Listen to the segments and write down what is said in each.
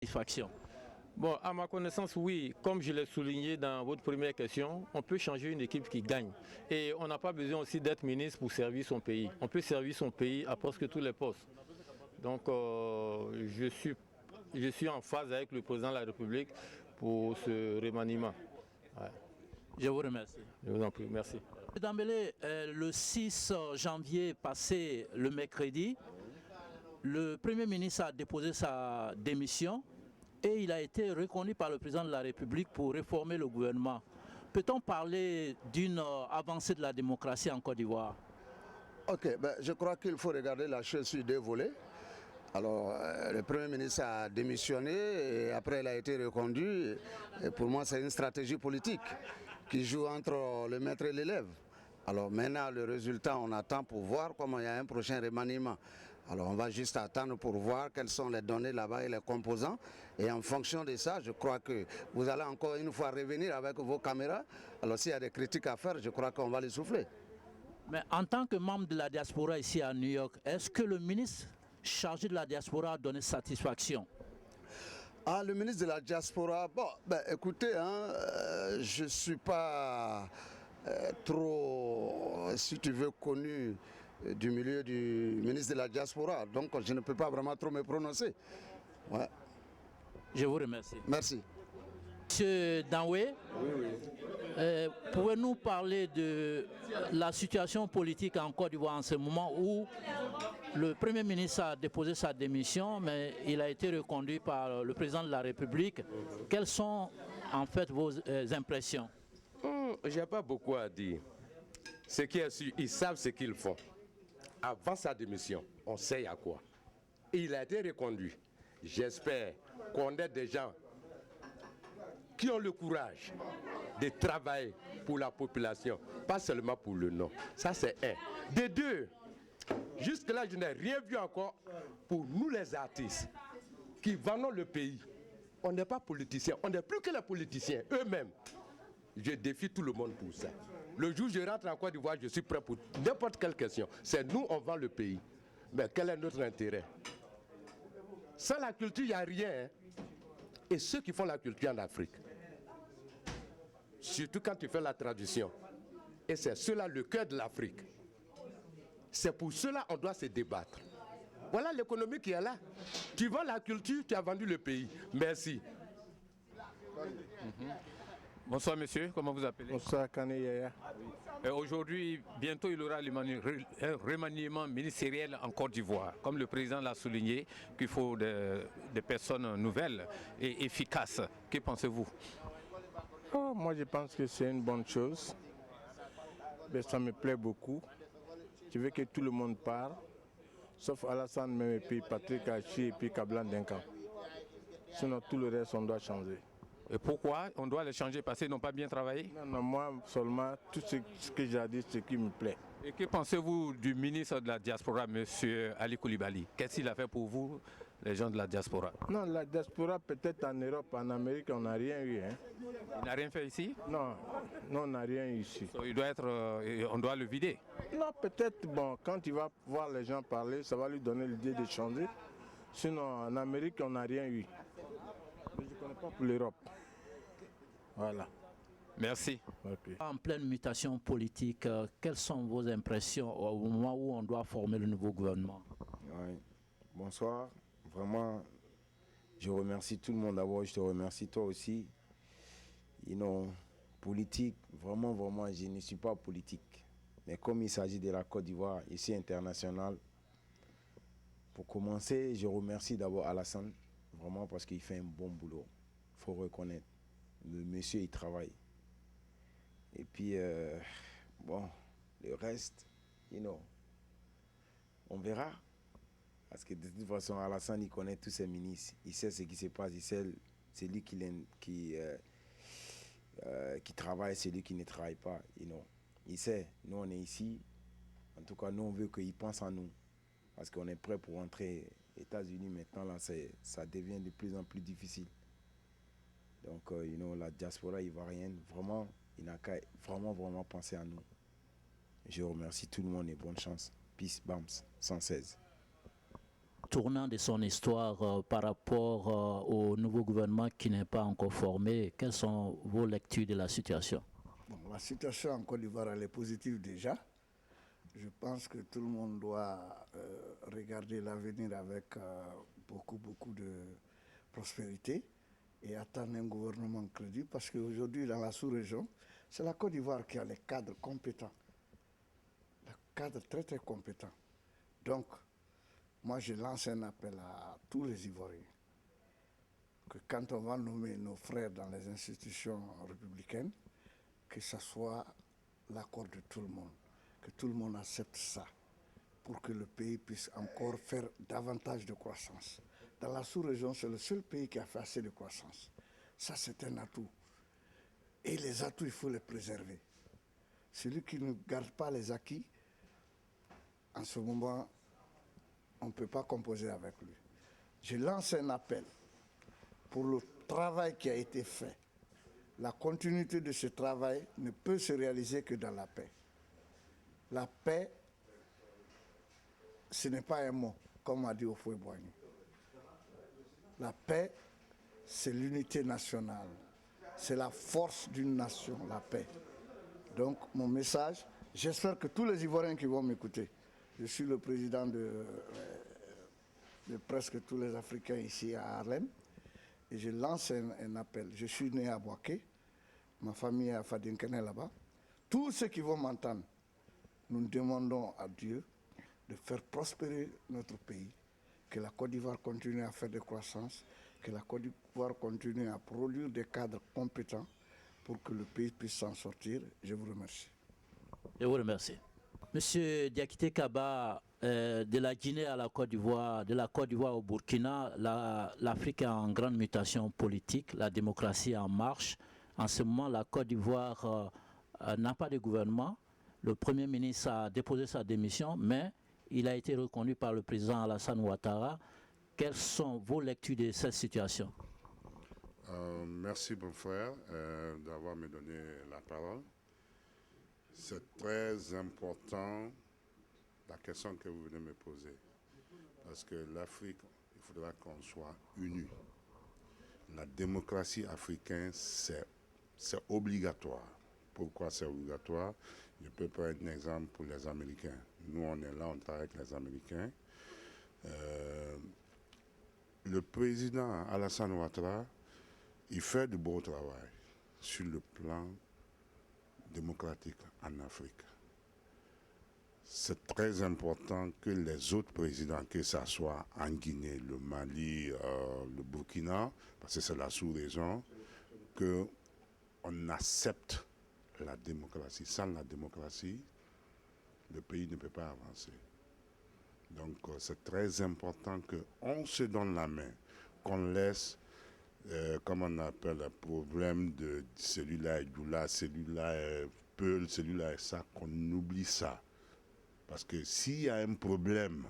satisfaction? Bon, à ma connaissance, oui. Comme je l'ai souligné dans votre première question, on peut changer une équipe qui gagne. Et on n'a pas besoin aussi d'être ministre pour servir son pays. On peut servir son pays à presque tous les postes. Donc, je suis en phase avec le président de la République pour ce remaniement. Ouais. Je vous remercie. Je vous en prie, merci. Dambélé, le 6 janvier passé, le mercredi, le Premier ministre a déposé sa démission et il a été reconnu par le président de la République pour réformer le gouvernement. Peut-on parler d'une avancée de la démocratie en Côte d'Ivoire? Ok, je crois qu'il faut regarder la chose sur deux volets. Alors, le Premier ministre a démissionné et après il a été reconduit. Et pour moi, c'est une stratégie politique qui joue entre le maître et l'élève. Alors maintenant, le résultat, on attend pour voir comment il y a un prochain remaniement. Alors on va juste attendre pour voir quelles sont les données là-bas et les composants. Et en fonction de ça, je crois que vous allez encore une fois revenir avec vos caméras. Alors s'il y a des critiques à faire, je crois qu'on va les souffler. Mais en tant que membre de la diaspora ici à New York, est-ce que le ministre chargé de la diaspora a donné satisfaction? Ah, le ministre de la diaspora, bon, écoutez, je ne suis pas trop, si tu veux, connu du milieu du ministre de la diaspora, donc je ne peux pas vraiment trop me prononcer. Ouais. Je vous remercie. Merci. Monsieur Danwe, pouvez-nous parler de la situation politique en Côte d'Ivoire en ce moment où le Premier ministre a déposé sa démission, mais il a été reconduit par le président de la République. Quelles sont en fait vos impressions? Je n'ai pas beaucoup à dire. Ce qui est sûr, ils savent ce qu'ils font. Avant sa démission, on sait à quoi. Il a été reconduit. J'espère qu'on ait des gens qui ont le courage de travailler pour la population, pas seulement pour le nom. Ça, c'est un. De deux, jusque-là, je n'ai rien vu encore pour nous les artistes qui vendons le pays. On n'est pas politiciens, on n'est plus que les politiciens eux-mêmes. Je défie tout le monde pour ça. Le jour où je rentre en Côte d'Ivoire, je suis prêt pour n'importe quelle question. C'est nous, on vend le pays. Mais quel est notre intérêt? Sans la culture, il n'y a rien. Et ceux qui font la culture en Afrique, surtout quand tu fais la traduction, et c'est cela le cœur de l'Afrique. C'est pour cela qu'on doit se débattre. Voilà l'économie qui est là. Tu vends la culture, tu as vendu le pays. Merci. Bonsoir monsieur, comment vous appelez? Bonsoir Kaneyaya. Aujourd'hui, bientôt il y aura un remaniement ministériel en Côte d'Ivoire. Comme le président l'a souligné, qu'il faut des personnes nouvelles et efficaces. Que pensez-vous? Moi je pense que c'est une bonne chose. Mais ça me plaît beaucoup. Je veux que tout le monde parle, sauf Alassane même et puis Patrick Hachi et puis Kablan Denkan. Sinon tout le reste on doit changer. Et pourquoi on doit les changer parce qu'ils n'ont pas bien travaillé? Non, moi seulement tout ce que j'ai dit, c'est ce qui me plaît. Et que pensez-vous du ministre de la diaspora, M. Ali Koulibaly? Qu'est-ce qu'il a fait pour vous, les gens de la diaspora? Non, la diaspora peut-être en Europe, en Amérique, on n'a rien eu. Hein. Il n'a rien fait ici? Non, on n'a rien eu ici. Il doit être, on doit le vider? Non, peut-être, bon, quand il va voir les gens parler, ça va lui donner l'idée de changer. Sinon, en Amérique, on n'a rien eu. Mais je ne connais pas pour l'Europe. Voilà. Merci. Okay. En pleine mutation politique, quelles sont vos impressions au moment où on doit former le nouveau gouvernement? Oui. Bonsoir. Vraiment, je remercie tout le monde d'abord. Je te remercie toi aussi. Politique, vraiment, je ne suis pas politique. Mais comme il s'agit de la Côte d'Ivoire, ici international, pour commencer, je remercie d'abord Alassane, vraiment parce qu'il fait un bon boulot. Il faut reconnaître. Le monsieur, il travaille. Et puis, le reste, on verra. Parce que de toute façon, Alassane, il connaît tous ses ministres. Il sait ce qui se passe. Il sait celui qui travaille, celui qui ne travaille pas. Il sait. Nous, on est ici. En tout cas, nous, on veut qu'il pense à nous. Parce qu'on est prêt pour rentrer aux États-Unis. Maintenant, là, ça devient de plus en plus difficile. Donc, la diaspora ivoirienne, vraiment, il n'a qu'à vraiment penser à nous. Je remercie tout le monde et bonne chance. Peace, Bams, 116. tournant de son histoire par rapport au nouveau gouvernement qui n'est pas encore formé. Quelles sont vos lectures de la situation? Bon, la situation en Côte d'Ivoire, elle est positive déjà. Je pense que tout le monde doit regarder l'avenir avec beaucoup de prospérité et attendre un gouvernement crédible, parce qu'aujourd'hui, dans la sous-région, c'est la Côte d'Ivoire qui a les cadres compétents, les cadres très compétents. Donc, moi, je lance un appel à tous les Ivoiriens, que quand on va nommer nos frères dans les institutions républicaines, que ce soit l'accord de tout le monde, que tout le monde accepte ça, pour que le pays puisse encore faire davantage de croissance. Dans la sous-région, c'est le seul pays qui a fait assez de croissance. Ça, c'est un atout. Et les atouts, il faut les préserver. Celui qui ne garde pas les acquis, en ce moment, on ne peut pas composer avec lui. Je lance un appel pour le travail qui a été fait. La continuité de ce travail ne peut se réaliser que dans la paix. La paix, ce n'est pas un mot, comme a dit Houphouët-Boigny. La paix, c'est l'unité nationale. C'est la force d'une nation, la paix. Donc, mon message, j'espère que tous les Ivoiriens qui vont m'écouter, je suis le président de presque tous les Africains ici à Harlem, et je lance un appel. Je suis né à Bouaké, ma famille est à Fadinkene là-bas. Tous ceux qui vont m'entendre, nous demandons à Dieu de faire prospérer notre pays, que la Côte d'Ivoire continue à faire de croissance, que la Côte d'Ivoire continue à produire des cadres compétents pour que le pays puisse s'en sortir. Je vous remercie. Je vous remercie. Monsieur Diakité Kaba, de la Guinée à la Côte d'Ivoire, de la Côte d'Ivoire au Burkina, l'Afrique est en grande mutation politique, la démocratie est en marche. En ce moment, la Côte d'Ivoire n'a pas de gouvernement. Le Premier ministre a déposé sa démission, mais il a été reconduit par le président Alassane Ouattara. Quelles sont vos lectures de cette situation? Merci, mon frère, d'avoir me donné la parole. C'est très important la question que vous venez me poser. Parce que l'Afrique, il faudra qu'on soit unis. La démocratie africaine, c'est obligatoire. Pourquoi c'est obligatoire? Je peux prendre un exemple pour les Américains. Nous, on est là, on travaille avec les Américains. Le président Alassane Ouattara, il fait du beau travail sur le plan démocratique en Afrique. C'est très important que les autres présidents, que ce soit en Guinée, le Mali, le Burkina, parce que c'est la sous-région, qu'on accepte la démocratie. Sans la démocratie, le pays ne peut pas avancer. Donc c'est très important qu'on se donne la main, qu'on laisse, comme on appelle, le problème de celui-là est Doula, celui-là est Peul, celui-là est ça, qu'on oublie ça. Parce que s'il y a un problème,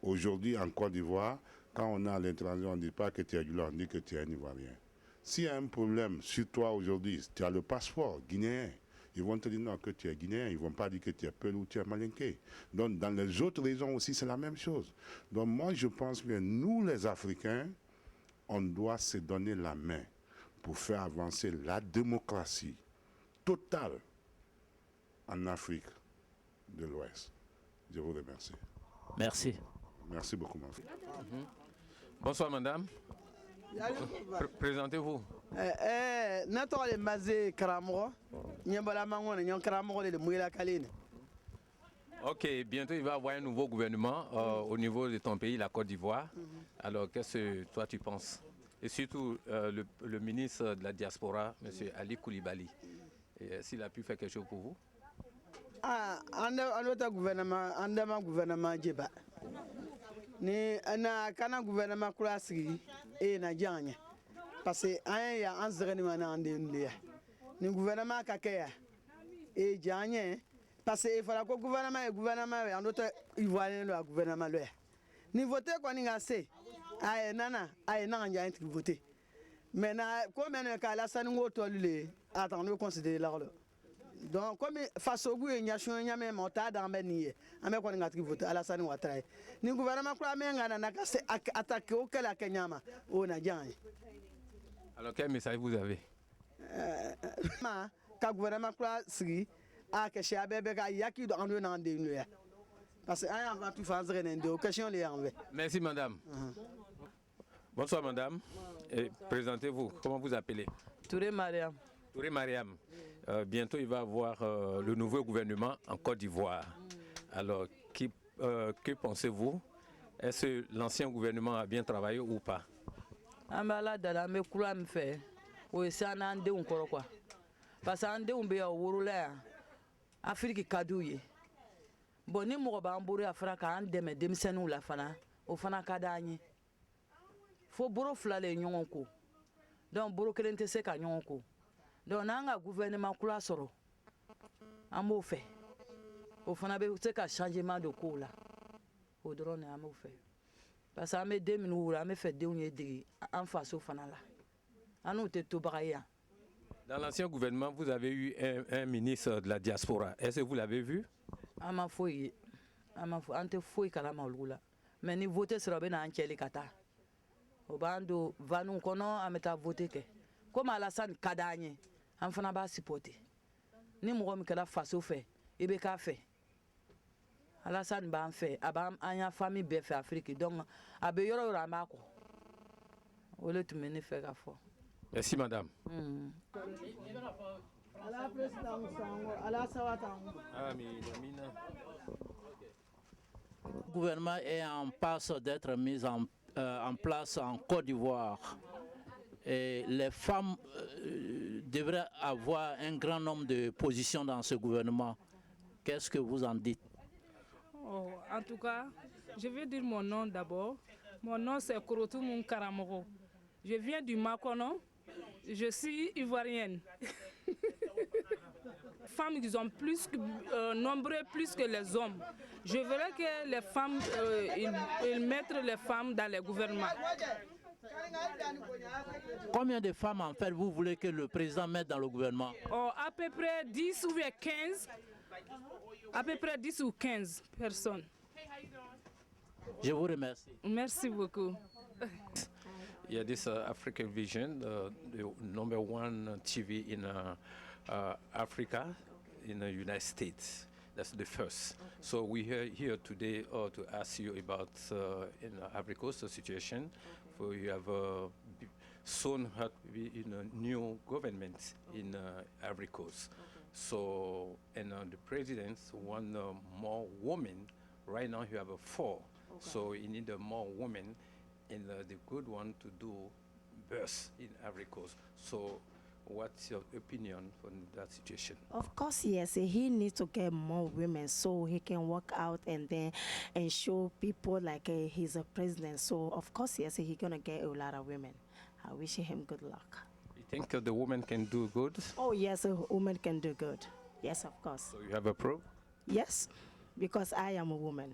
aujourd'hui en Côte d'Ivoire, quand on est à l'étranger, on ne dit pas que tu es Doula, on dit que tu es un Ivoirien. S'il y a un problème sur toi aujourd'hui, tu as le passeport guinéen, ils vont te dire non, que tu es guinéen, ils ne vont pas dire que tu es Peul ou tu es Malinké. Donc dans les autres régions aussi, c'est la même chose. Donc moi, je pense que nous, les Africains, on doit se donner la main pour faire avancer la démocratie totale en Afrique de l'Ouest. Je vous remercie. Merci. Merci beaucoup, mon frère. Bonsoir, madame. Présentez-vous. Natole Mazé Karamo, Nyambala Mangone, Nyan Karamo de Mouila Kaline. Ok, bientôt il va y avoir un nouveau gouvernement au niveau de ton pays, la Côte d'Ivoire. Alors, qu'est-ce que toi tu penses? Et surtout le ministre de la diaspora, M. Ali Koulibaly. S'il a pu faire quelque chose pour vous? Notre gouvernement Djeba. Ni kana gouvernement Koulasi et Nadjanye. Parce que il y a un zérénement en dénoué. Ni gouvernement Kakea et Djanye. Parce qu'il faut que le gouvernement en d'autres Ivoiriens le gouvernement le. Ni voter qu'on y a assez. Aïe nana, aïe nan y a été voté. Mais na combien de cas la sango tolé attends nous considérer là. donc comme faso bu ye ɲasun ɲamɛ ma o t'a dan bɛ nin ye an bɛ kɔni ka tigi vote Alassane Ouattara ye ni gouvernement kura min ka na ka se attaquer o kɛlɛ a kɛ ɲama o na diya an ye. Alors quel message vous avez? Ka gouvernement kura sigi a kɛ sɛ bɛɛ bɛ ka yaki dɔ an do n'an den ya parce que an y'an ka tu fan sɛgɛn nin de o question de y'an fɛ. Merci madame. Bonsoir madame. Présentez-vous, comment vous appelez? Touré Mariam. Touré Mariam. Bientôt il va y avoir le nouveau gouvernement en Côte d'Ivoire. Alors que pensez-vous? Est-ce que l'ancien gouvernement a bien travaillé ou pas? An bɛ Ala dala an bɛ kura min fɛ o ye s'an n'an denw kɔrɔ quoi parce que an denw bɛ yan o wolola yan Afiriki ka d'u ye bon ni mɔgɔ b'an bolo yan fana k'an dɛmɛ denmisɛnninw la fana o fana ka d'an ye fo bolo fila de ye ɲɔgɔn ko donc bolo kelen tɛ se ka ɲɔgɔn ko donc n'an ka gouvernement kura sɔrɔ an b'o fɛ o fana bɛ se ka changement de kow la o dɔrɔn de an b'o fɛ. Parce que an bɛ den minnu wolo an bɛ fɛ denw ye dege an faso fana la an n'u tɛ tobaga ye yan. Dans l'ancien gouvernement, vous avez eu un ministre de la diaspora. Est-ce que vous l'avez vu? An ma foyi ye an tɛ foyi kalama olu la mais ni vote sera o bɛ n'an cɛli ka taa o b'an don vaniw kɔnɔ an bɛ taa vote kɛ komi Alassane ka d'an ye an fana b'a supporter ni mɔgɔ min kɛra faso fɛ i bɛ k'a fɛ. Alassane b'an fɛ a b'an an ya famille bɛɛ fɛ Afrique donc a bɛ yɔrɔ o yɔrɔ an b'a kɔ o de tun bɛ ne fɛ ka fɔ. Merci madame. Le gouvernement est en passe d'être mis en place en Côte d'Ivoire. Et les femmes devraient avoir un grand nombre de positions dans ce gouvernement. Qu'est-ce que vous en dites? Oh, en tout cas, je vais dire mon nom d'abord. Mon nom c'est Korotou Karamogo. Je viens du Makono. Je suis ivoirienne. Les femmes, ils sont nombreux plus que les hommes. Je voudrais que les femmes, ils mettent les femmes dans les gouvernements. Combien de femmes en fait vous voulez que le président mette dans le gouvernement? Oh, à peu près 10 ou 15. À peu près 10 ou 15 personnes. Je vous remercie. Merci beaucoup. Yeah, this African Vision, the #1 TV in Africa, in the United States. That's the first. So we are here today to ask you about in Ivory Coast situation. For you have soon had to be in a new government in Ivory Coast. So, and the president want more women. Right now you have 4. Okay. So you need more women and the good one to do birth in Ivory Coast. So what's your opinion on that situation? Of course, yes. He needs to get more women so he can work out and show people like he's a president. So of course, yes, he's gonna get a lot of women. I wish him good luck. You think the woman can do good? Oh yes, a woman can do good. Yes, of course. So you have a proof? Yes, because I am a woman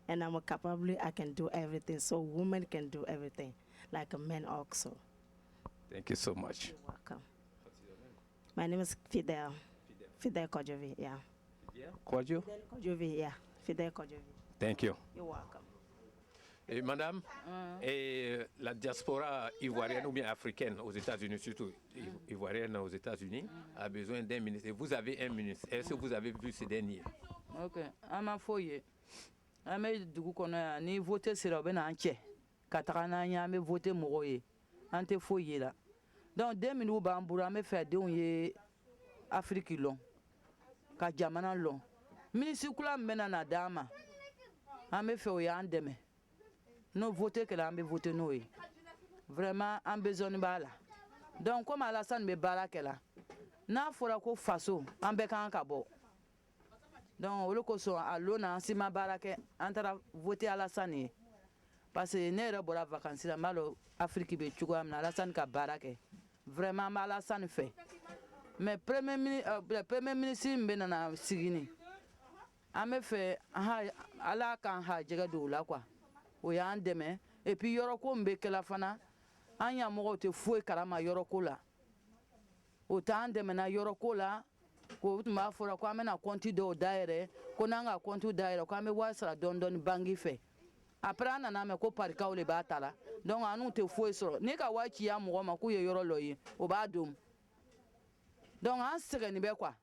and I'm capable, I can do everything. So women can do everything, like a man also. Thank you so much. You're welcome. My name is Fidel. Fidel Kojovi, yeah. Yeah, Kojo? Kojovi, yeah. Fidel Kojovi. Thank you. You're welcome. Et madame, et la diaspora ivoirienne ou bien africaine aux États-Unis, surtout ivoirienne aux États-Unis, a besoin d'un ministre. Et vous avez un ministre. Est-ce que vous avez vu ce dernier? Ok, ama foye. Ame dugu kono ya ni voter sera o bɛ n'an cɛ ka taga n'an ye an bɛ voter mɔgɔw ye an tɛ foyi ye la donc den minnu b'an bolo an bɛ fɛ denw ye Afiriki lɔn ka jamana lɔn minisiri kura min bɛna na d'an ma an bɛ fɛ o y'an dɛmɛ n'o voter kɛla an bɛ voter n'o ye vraiment an besoin b'a la donc comme Alassane bɛ baara kɛla n'a fɔra ko faso an bɛɛ kan ka bɔ. Donc olu kosɔn a lona an si ma baara kɛ an taara voter Alassane ye parce que ne yɛrɛ bɔra vacances la n b'a dɔn Afrique bɛ cogoya min na Alassane ka baara kɛ vraiment an bɛ Alassane fɛ mais premier ministre min bɛ nana sigi nin an bɛ fɛ Ala k'an ha jɛgɛ don o la quoi o y'an dɛmɛ et puis yɔrɔko min bɛ kɛla fana an ɲɛmɔgɔw tɛ foyi kalama yɔrɔko la o t'an dɛmɛna yɔrɔko la ko tun b'a fɔra ko an bɛna kɔnti dɔw dayɛrɛ ko n'an ka kɔntiw dayɛrɛ ko an bɛ wari sara dɔɔni bangi fɛ après an nana mɛn ko parikaw le b'a ta la donc an n'u tɛ foyi sɔrɔ ni ka wari ciya mɔgɔ ma k'u ye yɔrɔ dɔ ye o b'a don donc an sɛgɛnni bɛ quoi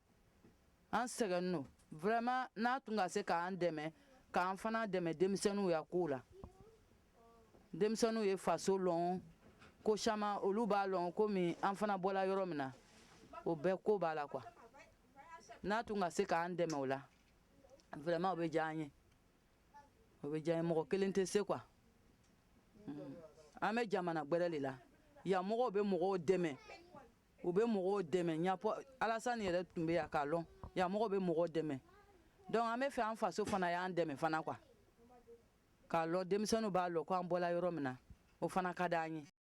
an sɛgɛnni no vraiment n'a tun ka se k'an dɛmɛ k'an fana dɛmɛ denmisɛnninw ya kow la denmisɛnninw ye faso lɔn ko caman olu b'a lɔn komi an fana bɔla yɔrɔ min na o bɛɛ ko b'a la quoi n'a tun ka se k'an dɛmɛ o la vraiment o bɛ diya an ye o bɛ diya an ye mɔgɔ kelen tɛ se quoi an bɛ jamana gbɛrɛ de la yan mɔgɔw bɛ mɔgɔw dɛmɛ u bɛ mɔgɔw dɛmɛ ɲapɔ Alasani yɛrɛ tun bɛ yan k'a lɔn yan mɔgɔw bɛ mɔgɔw dɛmɛ donc an bɛ fɛ an faso fana y'an dɛmɛ fana quoi k'a lɔn denmisɛnninw b'a lɔn ko an bɔla yɔrɔ min na o fana ka d'an ye